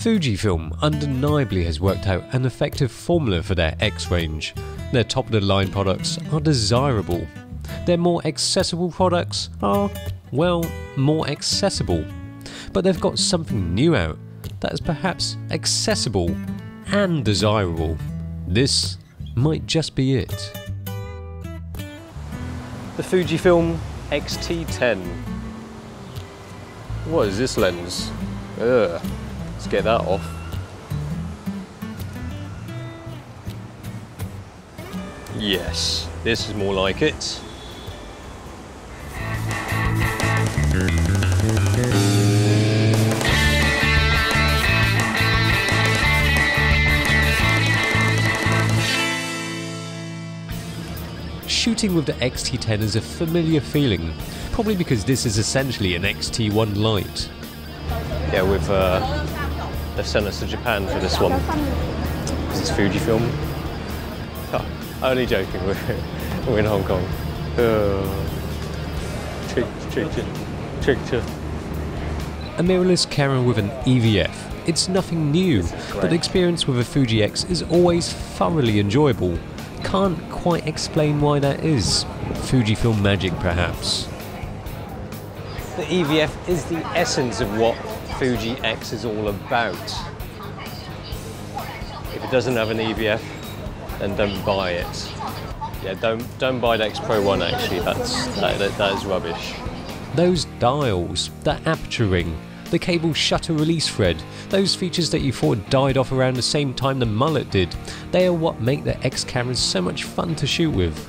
Fujifilm undeniably has worked out an effective formula for their X range. Their top-of-the-line products are desirable. Their more accessible products are, well, more accessible. But they've got something new out that is perhaps accessible and desirable. This might just be it. The Fujifilm X-T10. What is this lens? Ugh. Let's get that off. Yes, this is more like it. Shooting with the X-T10 is a familiar feeling, probably because this is essentially an X-T1 Lite. Yeah, they've sent us to Japan for this one. This is Fujifilm. Oh, only joking, we're in Hong Kong. Tricked you. A mirrorless camera with an EVF. It's nothing new, but the experience with a Fuji X is always thoroughly enjoyable. Can't quite explain why that is. Fujifilm magic, perhaps. The EVF is the essence of what Fuji X is all about. If it doesn't have an EVF, then don't buy it. Yeah, don't buy the X Pro 1 actually, that is rubbish. Those dials, the aperture ring, the cable shutter release thread, those features that you thought died off around the same time the mullet did, they are what make the X cameras so much fun to shoot with.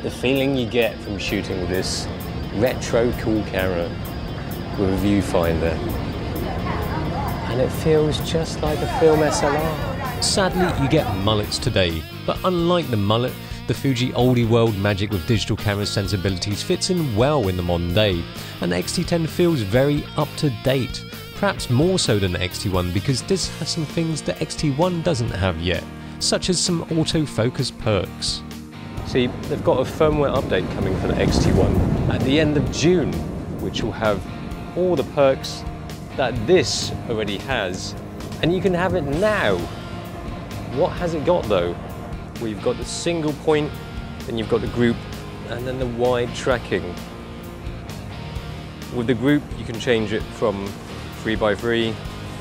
The feeling you get from shooting with this retro cool camera with a viewfinder, and it feels just like a film SLR. Sadly, you get mullets today, but unlike the mullet, the Fuji oldie world magic with digital camera sensibilities fits in well in the modern day, and the X-T10 feels very up to date, perhaps more so than the X-T1 because this has some things the X-T1 doesn't have yet, such as some autofocus perks. See, they've got a firmware update coming for the X-T1 at the end of June, which will have all the perks that this already has, and you can have it now. What has it got though? Well, you've got the single point, then you've got the group, and then the wide tracking. With the group, you can change it from 3x3,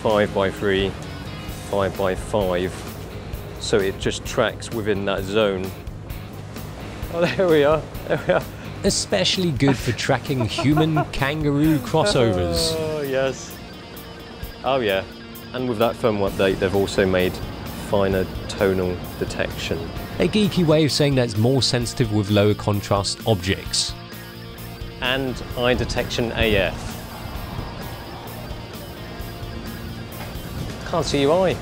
5x3, 5x5, so it just tracks within that zone. Oh, there we are. Especially good for tracking human-kangaroo crossovers. Oh, yes. Oh, yeah. And with that firmware update, they've also made finer tonal detection. A geeky way of saying that it's more sensitive with lower contrast objects. And eye detection AF. Can't see your eye.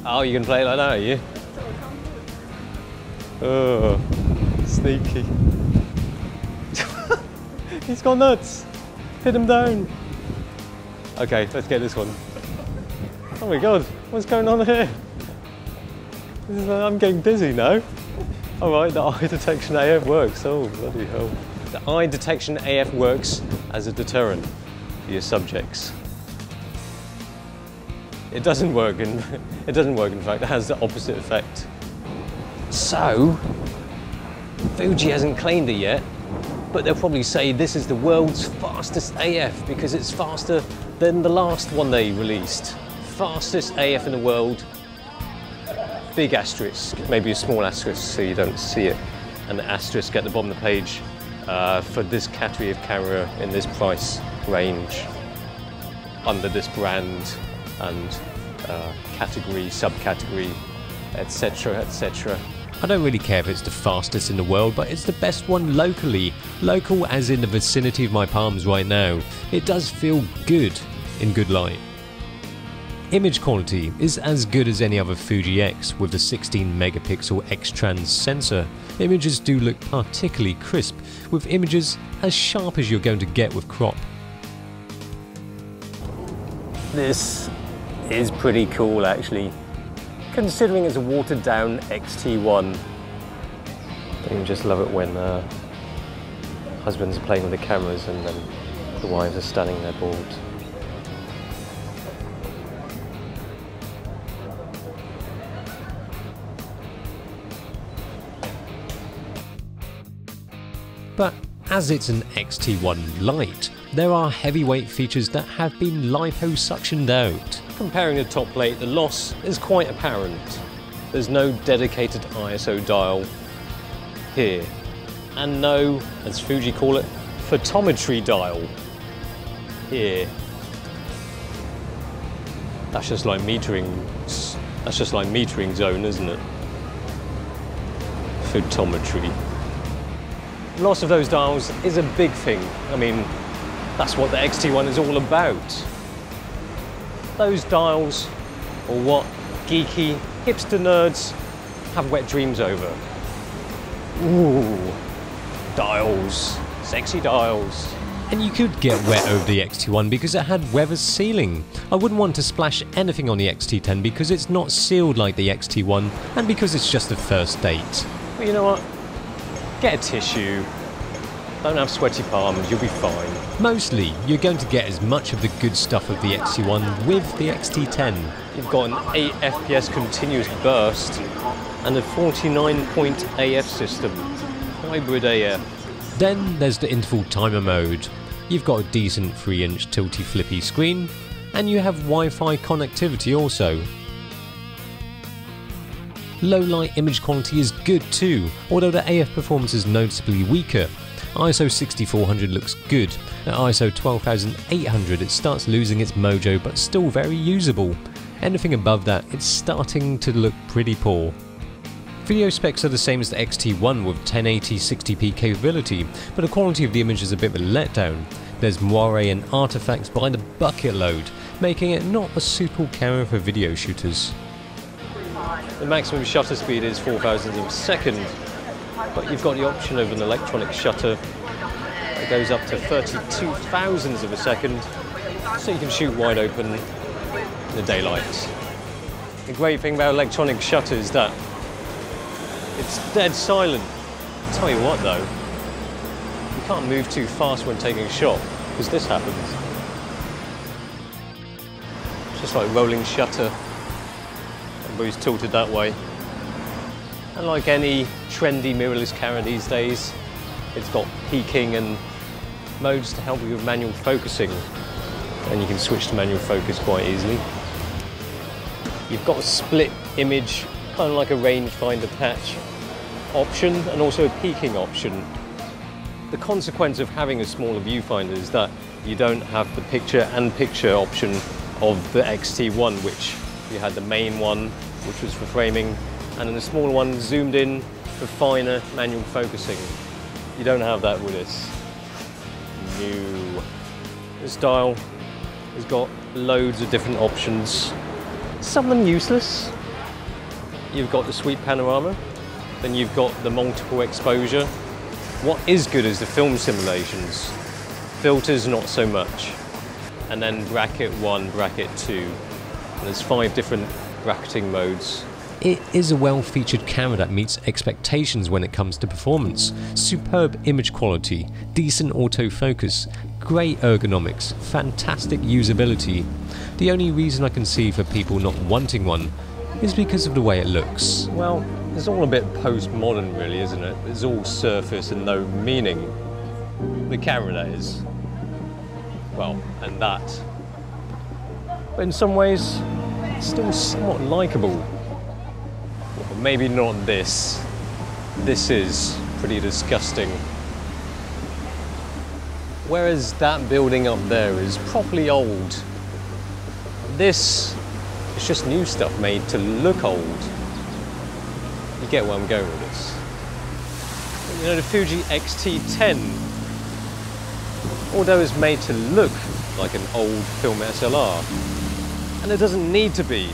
Oh, you can play it like that, are you? Oh, sneaky. He's gone nuts. Pin him down. Okay, let's get this one. Oh my god, what's going on here? I'm getting dizzy now. Alright, the eye detection AF works. Oh, bloody hell. The eye detection AF works as a deterrent for your subjects. It doesn't work in fact, it has the opposite effect. So, Fuji hasn't claimed it yet, but they'll probably say this is the world's fastest AF because it's faster than the last one they released. Fastest AF in the world. Big asterisk, maybe a small asterisk so you don't see it. And the asterisk at the bottom of the page for this category of camera in this price range, under this brand and category, subcategory, etc, etc. I don't really care if it's the fastest in the world, but it's the best one locally. Local as in the vicinity of my palms right now. It does feel good in good light. Image quality is as good as any other Fuji X with the 16 megapixel X-Trans sensor. Images do look particularly crisp, with images as sharp as you're going to get with crop. This is pretty cool actually, considering it's a watered down X-T1. You just love it when husbands are playing with the cameras and then the wives are standing there bored. But as it's an X-T10 Lite, there are heavyweight features that have been lipo-suctioned out. Comparing the top plate, the loss is quite apparent. There's no dedicated ISO dial here, and no, as Fuji call it, photometry dial here. That's just like metering zone, isn't it? Photometry. Loss of those dials is a big thing. I mean, that's what the X-T10 is all about. Those dials are what geeky hipster nerds have wet dreams over. Ooh, dials, sexy dials. And you could get wet over the X-T10 because it had weather sealing. I wouldn't want to splash anything on the X-T10 because it's not sealed like the X-T10 and because it's just a first date. But you know what? Get a tissue. Don't have sweaty palms, you'll be fine. Mostly, you're going to get as much of the good stuff of the X-T10 with the X-T10. You've got an 8 FPS continuous burst and a 49-point AF system. Hybrid AF. Then there's the interval timer mode. You've got a decent 3-inch tilty flippy screen, and you have Wi-Fi connectivity also. Low light image quality is good too, although the AF performance is noticeably weaker. ISO 6400 looks good. At ISO 12800 it starts losing its mojo but still very usable. Anything above that, it's starting to look pretty poor. Video specs are the same as the X-T10 with 1080 60p capability, but the quality of the image is a bit of a letdown. There's moire and artifacts by the bucket load, making it not a suitable camera for video shooters. The maximum shutter speed is 4,000ths of a second, but you've got the option of an electronic shutter that goes up to 32,000ths of a second, so you can shoot wide open in the daylight. The great thing about electronic shutter is that it's dead silent. I'll tell you what though, you can't move too fast when taking a shot, because this happens. It's just like rolling shutter. Everybody's tilted that way. And like any trendy mirrorless camera these days, it's got peaking and modes to help you with manual focusing. And you can switch to manual focus quite easily. You've got a split image, kind of like a rangefinder patch option, and also a peaking option. The consequence of having a smaller viewfinder is that you don't have the picture-in-picture option of the X-T10, which you had the main one, which was for framing, and then the smaller one zoomed in for finer manual focusing. You don't have that with this. No. This dial has got loads of different options. Some of them useless. You've got the sweep panorama, then you've got the multiple exposure. What is good is the film simulations. Filters, not so much. And then bracket 1, bracket 2. And there's 5 different bracketing modes. It is a well-featured camera that meets expectations when it comes to performance. Superb image quality, decent autofocus, great ergonomics, fantastic usability. The only reason I can see for people not wanting one is because of the way it looks. Well, it's all a bit postmodern really, isn't it? It's all surface and no meaning. The camera, that is. Well, and that. But in some ways, it's still somewhat likeable. Well, maybe not this. This is pretty disgusting. Whereas that building up there is properly old. This is just new stuff made to look old. You get where I'm going with this. You know, the Fuji X-T10, although it's made to look like an old film SLR, and it doesn't need to be.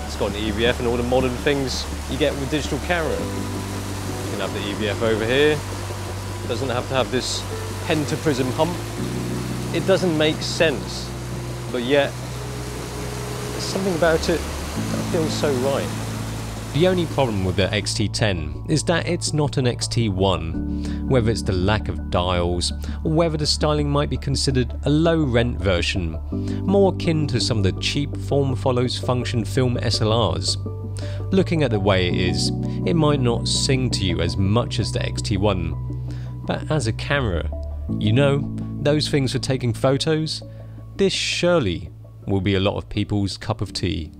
It's got an EVF and all the modern things you get with digital camera. You can have the EVF over here. It doesn't have to have this pentaprism hump. It doesn't make sense, but yet there's something about it that feels so right. The only problem with the X-T10 is that it's not an X-T1, whether it's the lack of dials or whether the styling might be considered a low-rent version, more akin to some of the cheap form follows function film SLRs. Looking at the way it is, it might not sing to you as much as the X-T1, but as a camera, you know, those things for taking photos, this surely will be a lot of people's cup of tea.